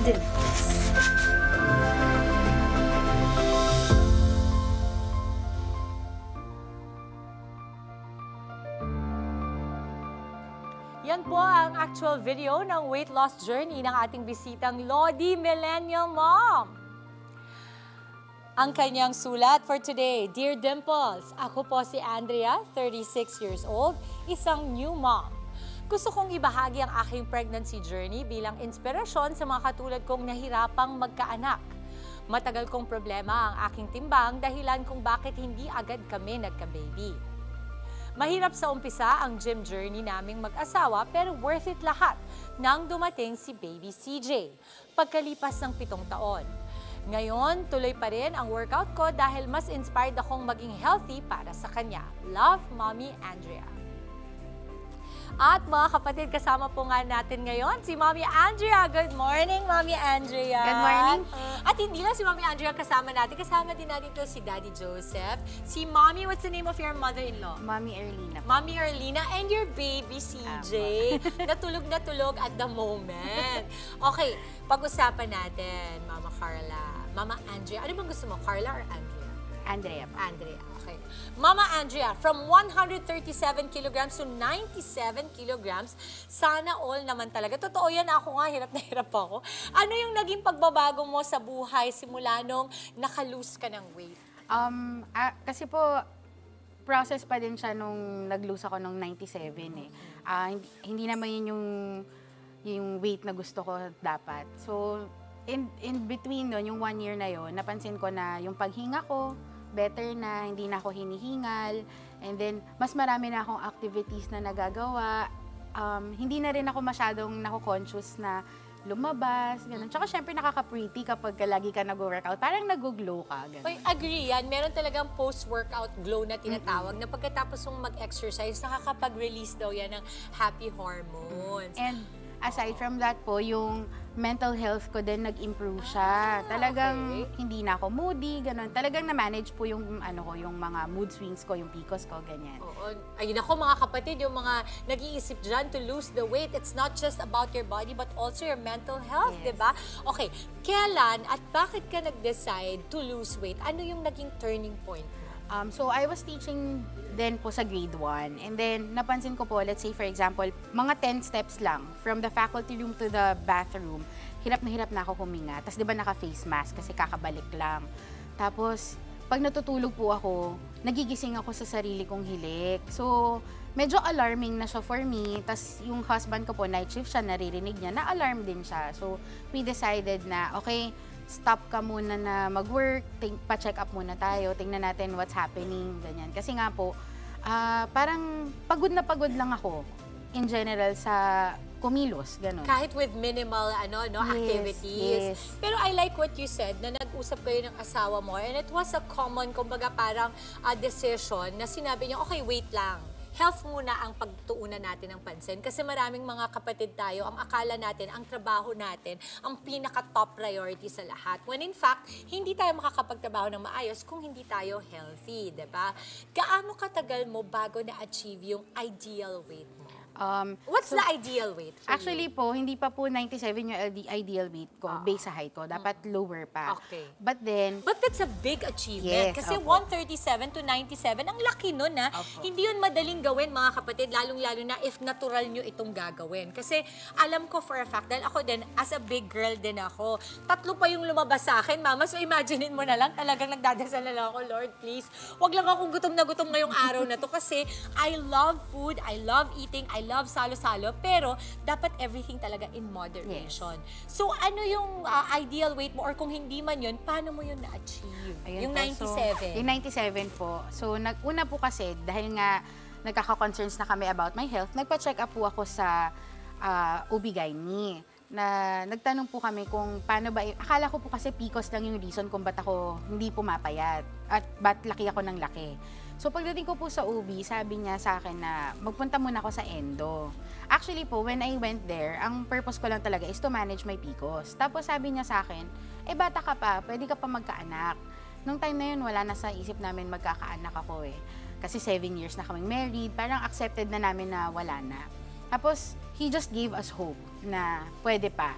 Dimples. Yan po ang actual video ng weight loss journey ng ating bisitang Lodi Millennial Mom. Ang kanyang sulat for today, Dear Dimples, ako po si Andrea, 36 years old, isang new mom. Gusto kong ibahagi ang aking pregnancy journey bilang inspirasyon sa mga katulad kong nahirapang magkaanak. Matagal kong problema ang aking timbang dahilan kung bakit hindi agad kami nagka-baby. Mahirap sa umpisa ang gym journey naming mag-asawa pero worth it lahat nang dumating si baby CJ pagkalipas ng 7 taon. Ngayon, tuloy pa rin ang workout ko dahil mas inspired akong maging healthy para sa kanya. Love, Mommy Andrea. At mga kapatid, kasama po nga natin ngayon si Mommy Andrea. Good morning, Mommy Andrea. Good morning. At hindi lang si Mommy Andrea kasama natin. Kasama din natin ito si Daddy Joseph. Si Mommy, what's the name of your mother-in-law? Mommy Erlina. Mommy Erlina and your baby CJ. Natulog na tulog at the moment. Okay, pag-usapan natin, Mama Carla. Mama Andrea, ano bang gusto mo? Carla or Andrea? Andrea. Andrea, okay. Mama Andrea, from 137 kilograms to 97 kilograms, sana all naman talaga. Totoo yan, ako nga, hirap na hirap ako. Ano yung naging pagbabago mo sa buhay simula nung nakalose ka ng weight? Kasi po, process pa din siya nung nag-lose ako nung 97 eh. Hindi naman yun yung weight na gusto ko dapat. So, in between nun, yung 1 year na yun, napansin ko na yung paghinga ko, better na, hindi na ako hinihingal, and then mas marami na akong activities na nagagawa. Hindi na rin ako masyadong nako-conscious na lumabas, gano'n. Tsaka syempre nakaka-pretty kapag lagi ka nag-workout, parang nag-glow ka, gano'n. Oy, agree yan. Meron talagang post-workout glow na tinatawag na pagkatapos mong mag-exercise, nakakapag-release daw yan ng happy hormones. And aside from that po, yung mental health ko din nag-improve siya. Talagang hindi na ako moody, gano'n. Talagang na-manage po yung yung mga mood swings ko, yung PCOS ko, ganyan. Oo. Ayun ako mga kapatid, yung mga nag-iisip dyan to lose the weight, it's not just about your body but also your mental health, Yes. diba? Okay, kailan at bakit ka nag-decide to lose weight? Ano yung naging turning point mo? So I was teaching din po sa grade 1. And then napansin ko po, let's say for example, mga 10 steps lang from the faculty room to the bathroom, hirap na ako huminga. Tapos di ba naka-face mask kasi kakabalik lang. Tapos pag natutulog po ako, nagigising ako sa sarili kong hilik. So medyo alarming na siya for me. Tapos yung husband ko po, night shift siya, naririnig niya, na-alarm din siya. So we decided na, okay, stop ka muna na mag-work, pa-check up muna tayo, tingnan natin what's happening, ganyan. Kasi nga po, parang pagod na pagod lang ako in general sa kumilos, gano'n. Kahit with minimal activities. Yes. Pero I like what you said, na nag-usap kayo ng asawa mo and it was a common, kumbaga parang decision na sinabi niya, okay, wait lang. Health muna ang pagtuunan natin ng pansin. Kasi maraming mga kapatid tayo, ang akala natin, ang trabaho natin, ang pinaka-top priority sa lahat. When in fact, hindi tayo makakapagtrabaho ng maayos kung hindi tayo healthy, diba? Gaano katagal mo bago na-achieve yung ideal weight mo? What's the ideal weight for Actually you? po, hindi pa po 97 yung ideal weight ko, based sa height ko. Dapat lower pa. Okay. But then, But that's a big achievement. Yes, Kasi opo. 137 to 97, ang laki nun ha. Opo. Hindi yun madaling gawin mga kapatid, lalong-lalo na if natural nyo itong gagawin. Kasi alam ko for a fact, dahil ako din, as a big girl din ako, 3 pa yung lumabas sa akin, mama. So imaginein mo na lang, talagang nagdadasal na lang ako, Lord, please. Wag lang akong gutom na gutom ngayong araw na to kasi I love food, I love eating, I love salo-salo, pero dapat everything talaga in moderation. Yes. So ano yung ideal weight mo or kung hindi man yun, paano mo yun na-achieve? ayun Yung po. 97? Yung 97 po. So, una po kasi, dahil nga nagkaka-concerns na kami about my health, nagpa-check up po ako sa OB-GYN na nagtanong po kami kung paano ba, akala ko po kasi PCOS lang yung reason kung ba't ako hindi pumapayat at ba't laki ako ng laki. So pagdating ko po sa OB, sabi niya sa akin na magpunta muna ako sa endo. Actually po, when I went there, ang purpose ko lang talaga is to manage my PCOS. Tapos sabi niya sa akin, bata ka pa, pwede ka pa magkaanak. Nung time na yun, wala na sa isip namin magkakaanak ako eh. Kasi 7 years na kaming married, parang accepted na namin na wala na. Tapos, he just gave us hope na pwede pa.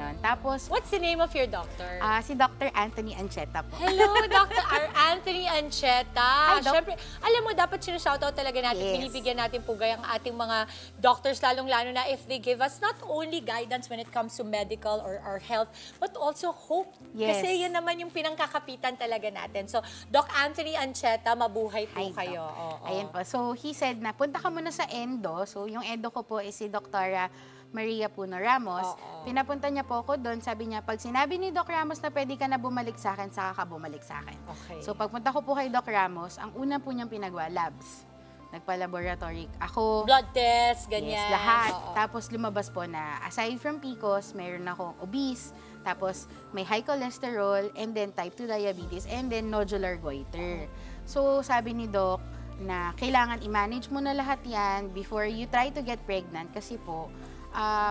ganon. Tapos, What's the name of your doctor? si Dr. Anthony Ancheta po. Hello, Dr. Anthony Ancheta. Hi, Doc. Siyempre, alam mo, dapat sinashoutout talaga natin, Yes. binibigyan natin pugay ang ating mga doctors, lalong-lalo na if they give us not only guidance when it comes to medical or our health, but also hope. Yes. Kasi yan naman yung pinangkakapitan talaga natin. So, Doc Anthony Ancheta, mabuhay po Hi, Doc. kayo. Oo. Ayan po. So, he said na punta ka muna sa endo. So, yung endo ko po is si Dr. Maria Puno Ramos. Oo. Pinapunta niya po ako doon. Sabi niya, pag sinabi ni Doc Ramos na pwede ka na bumalik sa akin, saka ka bumalik sa akin. Okay. So, pagpunta ko po kay Doc Ramos, ang una po niyang pinagawa, labs. Nagpa-laboratory ako. Blood test, ganyan. Yes, lahat. Oo. Tapos lumabas po na aside from PCOS, mayroon akong obese, tapos may high cholesterol, and then type 2 diabetes, and then nodular goiter. So sabi ni Doc na kailangan i-manage mo na lahat yan before you try to get pregnant kasi po,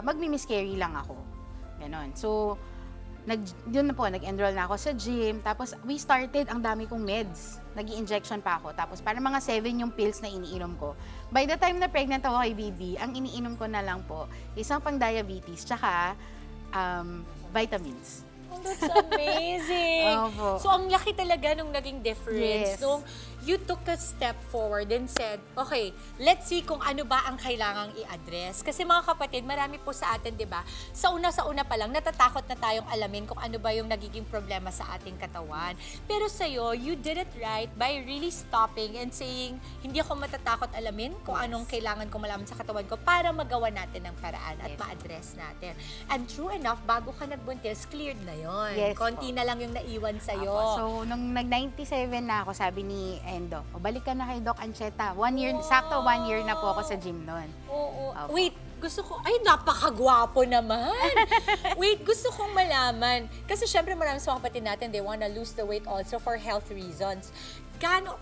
magmi-miscarry lang ako. Ganon. So, yun na po, nag-enroll na ako sa gym. Tapos, we started, ang dami kong meds. Nag-i-injection pa ako. Tapos, para mga 7 yung pills na iniinom ko. By the time na pregnant ako kay baby, ang iniinom ko na lang po, isang pang diabetes, tsaka vitamins. Oh, that's amazing. Opo. So, ang laki talaga nung naging difference. Yes. Nung you took a step forward and said, okay, let's see kung ano ba ang kailangang i-address. Kasi mga kapatid, marami po sa atin, di ba, sa una pa lang, natatakot na tayong alamin kung ano ba yung nagiging problema sa ating katawan. Pero sa'yo, you did it right by really stopping and saying, hindi ako matatakot alamin kung anong kailangan ko malaman sa katawan ko para magawa natin ng paraan at ma-address natin. And true enough, bago ka nagbuntis, cleared na yon. Yes, Konti po. na lang yung naiwan sa'yo. Apo. So, nung nag-97 na ako, sabi ni Endo, o balik ka na kay Doc Ancheta. 1 year, sakto 1 year na po ako sa gym noon. Oo. Opo. Wait, gusto ko, ay, napakagwapo naman. Wait, gusto kong malaman. Kasi syempre marami sa mga kapatid natin, they wanna lose the weight also for health reasons.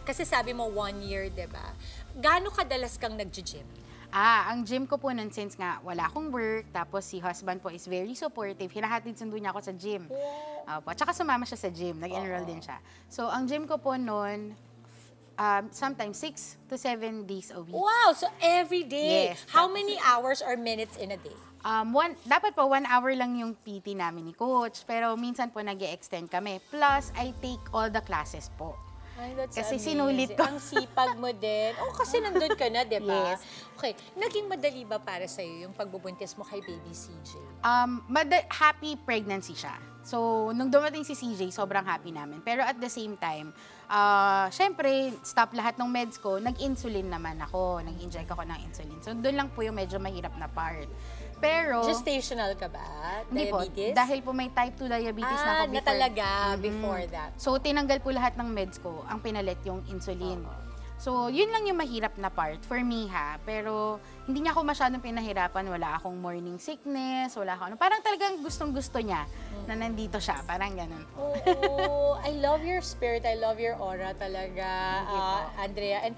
Kasi sabi mo 1 year, di ba? Gaano kadalas kang nag-gym? Ang gym ko po nun, since nga wala akong work, tapos si husband po is very supportive, hinahatid sundo niya ako sa gym. Opo. Tsaka sumama siya sa gym, nag-enroll din siya. So, ang gym ko po nun, sometimes 6 to 7 days a week. Wow! So every day. Yes. How many hours or minutes in a day? Dapat po 1 hour lang yung PT namin ni coach, pero minsan po nag-e-extend kami. Plus, I take all the classes po. Ay, that's Kasi amazing. sinulit ko. Ang sipag mo din. Oh, kasi nandun ka na, di ba? Yes. Okay. Naging madali ba para sa'yo yung pagbubuntis mo kay baby CJ? Happy pregnancy siya. So, nung dumating si CJ, sobrang happy namin. Pero at the same time, syempre, stop lahat ng meds ko, nag-insulin naman ako. Nag-inject ako ng insulin. So, doon lang po yung medyo mahirap na part. Pero, Gestational ka ba? hindi po, Diabetes? dahil po may type 2 diabetes na ako na before. talaga before that. So, tinanggal po lahat ng meds ko. Ang pinalit yung insulin. So, yun lang yung mahirap na part for me ha. Pero, hindi niya ako masyadong pinahirapan. Wala akong morning sickness, wala akong ano. Parang talagang gustong-gusto niya na nandito siya. Parang ganun. Oo, I love your spirit. I love your aura talaga, Andrea. And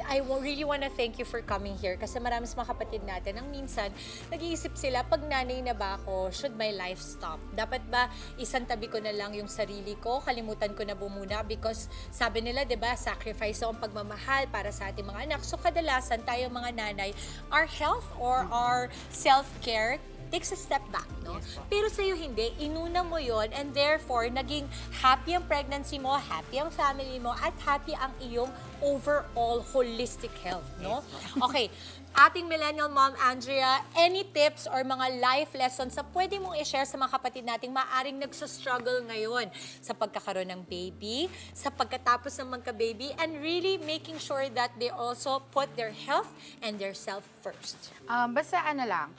I really wanna thank you for coming here kasi marami sa mga kapatid natin ang minsan nag-iisip sila, pag nanay na ba ako, should my life stop? Dapat ba isang tabi ko na lang yung sarili ko, kalimutan ko na bumuna because sabi nila, 'di ba, sacrifice ang pagmamahal para sa ating mga anak. So kadalasan tayo mga nanay, our health or our self-care takes a step back, no? Yes, po. Pero sa'yo hindi, inuna mo yon and therefore, naging happy ang pregnancy mo, happy ang family mo, at happy ang iyong overall holistic health, no? Okay, ating millennial mom, Andrea, any tips or mga life lessons na pwede mong i-share sa mga kapatid nating maaring nagsustruggle ngayon sa pagkakaroon ng baby, sa pagkatapos ng magka-baby, and really making sure that they also put their health and their self first? Basta ano lang,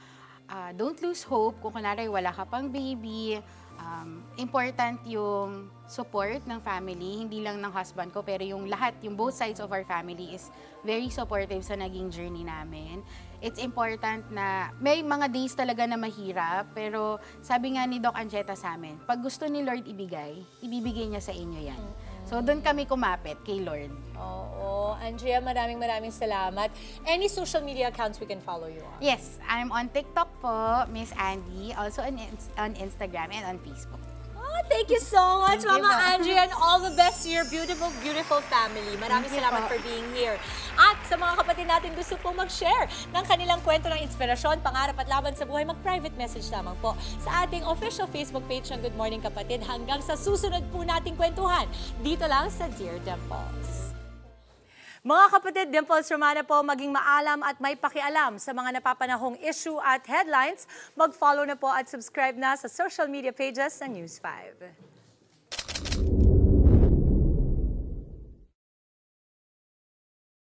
don't lose hope kung kunwari wala ka pang baby. Important yung support ng family, hindi lang ng husband ko, pero yung lahat, yung both sides of our family is very supportive sa naging journey namin. It's important na may mga days talaga na mahirap, pero sabi nga ni Doc Ancheta sa amin, pag gusto ni Lord ibibigay niya sa inyo yan. So, doon kami kumapit kay Lord. Oo. Andrea, maraming salamat. Any social media accounts we can follow you on? Yes, I'm on TikTok po, Miss Andy, also on Instagram and on Facebook. Oh, Thank you so much, Thank you, Mama ma'am. Angie, and all the best to your beautiful, beautiful family. Maraming Thank you salamat po. for being here. At sa mga kapatid natin gusto pong mag-share ng kanilang kwento ng inspirasyon, pangarap at laban sa buhay, mag-private message lamang po sa ating official Facebook page ng Good Morning Kapatid. Hanggang sa susunod po nating kwentuhan, dito lang sa Dear Dimples. Mga kapatid, Dimples Romana po, maging maalam at may pakialam sa mga napapanahong issue at headlines. Mag-follow na po at subscribe na sa social media pages ng News 5.